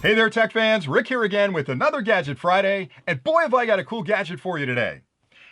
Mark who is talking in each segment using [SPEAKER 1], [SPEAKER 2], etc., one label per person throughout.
[SPEAKER 1] Hey there, tech fans. Rick here again with another Gadget Friday, and boy have I got a cool gadget for you today.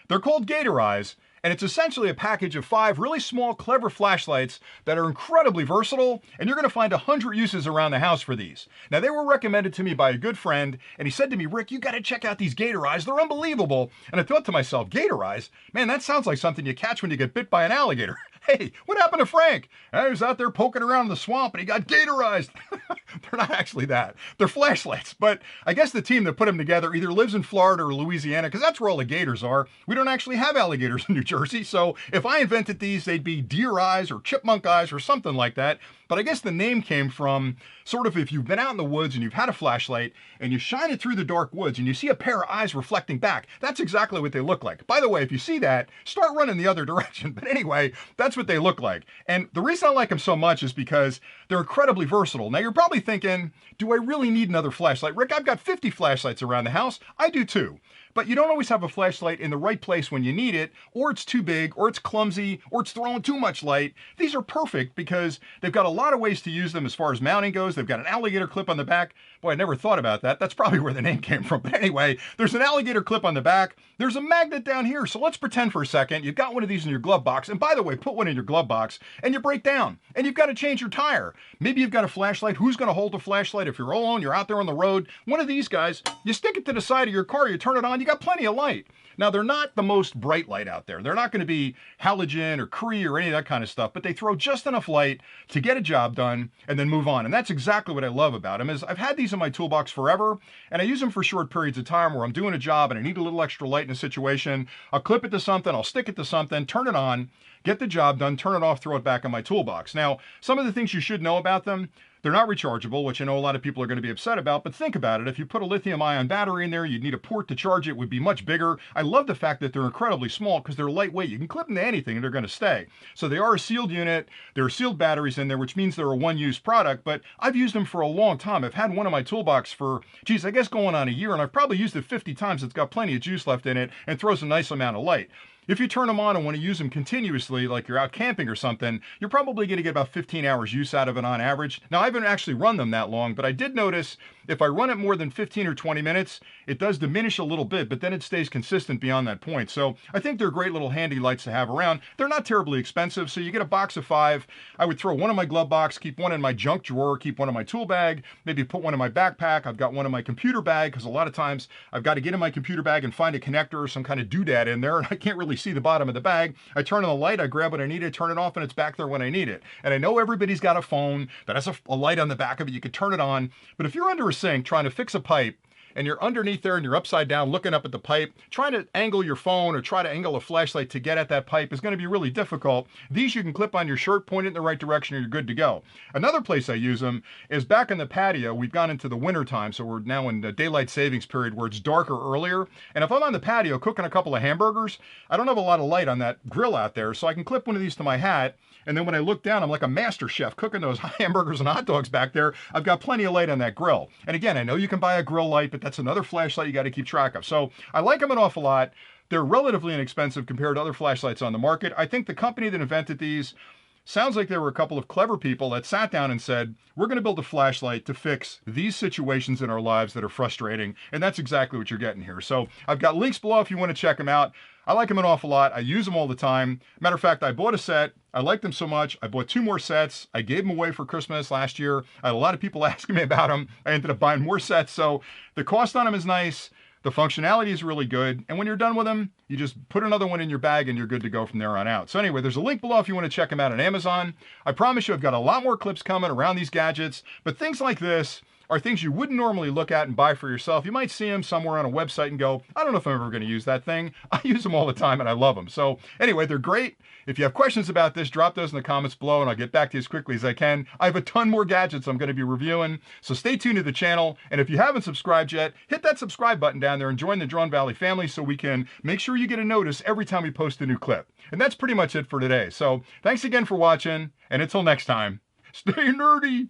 [SPEAKER 1] They're called Gator Eyes, and it's essentially a package of 5 really small, clever flashlights that are incredibly versatile, and you're going to find 100 uses around the house for these. Now, they were recommended to me by a good friend, and he said to me, Rick, you got to check out these Gator Eyes. They're unbelievable. And I thought to myself, Gator Eyes? Man, that sounds like something you catch when you get bit by an alligator. Hey, what happened to Frank? He was out there poking around in the swamp and he got Gator Eyes. They're not actually that. They're flashlights. But I guess the team that put them together either lives in Florida or Louisiana, because that's where all the gators are. We don't actually have alligators in New Jersey. So if I invented these, they'd be deer eyes or chipmunk eyes or something like that. But I guess the name came from sort of if you've been out in the woods and you've had a flashlight and you shine it through the dark woods and you see a pair of eyes reflecting back. That's exactly what they look like. By the way, if you see that, start running the other direction. But anyway, that's what they look like. And the reason I like them so much is because they're incredibly versatile. Now you're probably thinking, do I really need another flashlight? Rick, I've got 50 flashlights around the house. I do too. But you don't always have a flashlight in the right place when you need it, or it's too big, or it's clumsy, or it's throwing too much light. These are perfect because they've got a lot of ways to use them as far as mounting goes. They've got an alligator clip on the back. Boy, I never thought about that. That's probably where the name came from. But anyway, there's an alligator clip on the back. There's a magnet down here. So let's pretend for a second you've got one of these in your glove box. And by the way, put one in your glove box and you break down and you've got to change your tire. Maybe you've got a flashlight. Who's going to hold a flashlight? If you're alone, you're out there on the road. One of these guys, you stick it to the side of your car, you turn it on, you got plenty of light. Now, they're not the most bright light out there. They're not going to be halogen or Cree or any of that kind of stuff, but they throw just enough light to get a job done and then move on. And that's exactly what I love about them is I've had these in my toolbox forever, and I use them for short periods of time where I'm doing a job and I need a little extra light in a situation. I'll clip it to something, I'll stick it to something, turn it on, get the job done, turn it off, throw it back in my toolbox. Now, some of the things you should know about them, they're not rechargeable, which I know a lot of people are going to be upset about, but think about it. If you put a lithium-ion battery in there, you'd need a port to charge it. It would be much bigger. I love the fact that they're incredibly small because they're lightweight. You can clip them to anything and they're going to stay. So they are a sealed unit. There are sealed batteries in there, which means they're a one-use product, but I've used them for a long time. I've had one in my toolbox for, geez, I guess going on a year, and I've probably used it 50 times. It's got plenty of juice left in it and throws a nice amount of light. If you turn them on and want to use them continuously, like you're out camping or something, you're probably going to get about 15 hours use out of it on average. Now, I haven't actually run them that long, but I did notice if I run it more than 15 or 20 minutes, it does diminish a little bit, but then it stays consistent beyond that point. So I think they're great little handy lights to have around. They're not terribly expensive, so you get a box of 5. I would throw one in my glove box, keep one in my junk drawer, keep one in my tool bag, maybe put one in my backpack. I've got one in my computer bag, because a lot of times I've got to get in my computer bag and find a connector or some kind of doodad in there, and I can't really see the bottom of the bag. I turn on the light, I grab what I need, I turn it off, and it's back there when I need it. And I know everybody's got a phone that has a light on the back of it. You can turn it on, but if you're under a sink trying to fix a pipe, and you're underneath there and you're upside down looking up at the pipe, trying to angle your phone or try to angle a flashlight to get at that pipe is going to be really difficult. These you can clip on your shirt, point it in the right direction, and you're good to go. Another place I use them is back in the patio. We've gone into the winter time, so we're now in the daylight savings period where it's darker earlier. And if I'm on the patio cooking a couple of hamburgers, I don't have a lot of light on that grill out there, so I can clip one of these to my hat. And then when I look down, I'm like a master chef cooking those hamburgers and hot dogs back there. I've got plenty of light on that grill. And again, I know you can buy a grill light, but that's another flashlight you got to keep track of. So I like them an awful lot. They're relatively inexpensive compared to other flashlights on the market. I think the company that invented these sounds like there were a couple of clever people that sat down and said, we're going to build a flashlight to fix these situations in our lives that are frustrating. And that's exactly what you're getting here. So I've got links below if you want to check them out. I like them an awful lot. I use them all the time. Matter of fact, I bought a set. I like them so much. I bought 2 more sets. I gave them away for Christmas last year. I had a lot of people asking me about them. I ended up buying more sets. So the cost on them is nice. The functionality is really good. And when you're done with them, you just put another one in your bag and you're good to go from there on out. So anyway, there's a link below if you want to check them out on Amazon. I promise you I've got a lot more clips coming around these gadgets, but things like this are things you wouldn't normally look at and buy for yourself. You might see them somewhere on a website and go, I don't know if I'm ever going to use that thing. I use them all the time and I love them. So anyway, they're great. If you have questions about this, drop those in the comments below and I'll get back to you as quickly as I can. I have a ton more gadgets I'm going to be reviewing, so stay tuned to the channel. And if you haven't subscribed yet, hit that subscribe button down there and join the Drone Valley family so we can make sure you get a notice every time we post a new clip. And that's pretty much it for today. So thanks again for watching, and until next time, stay nerdy.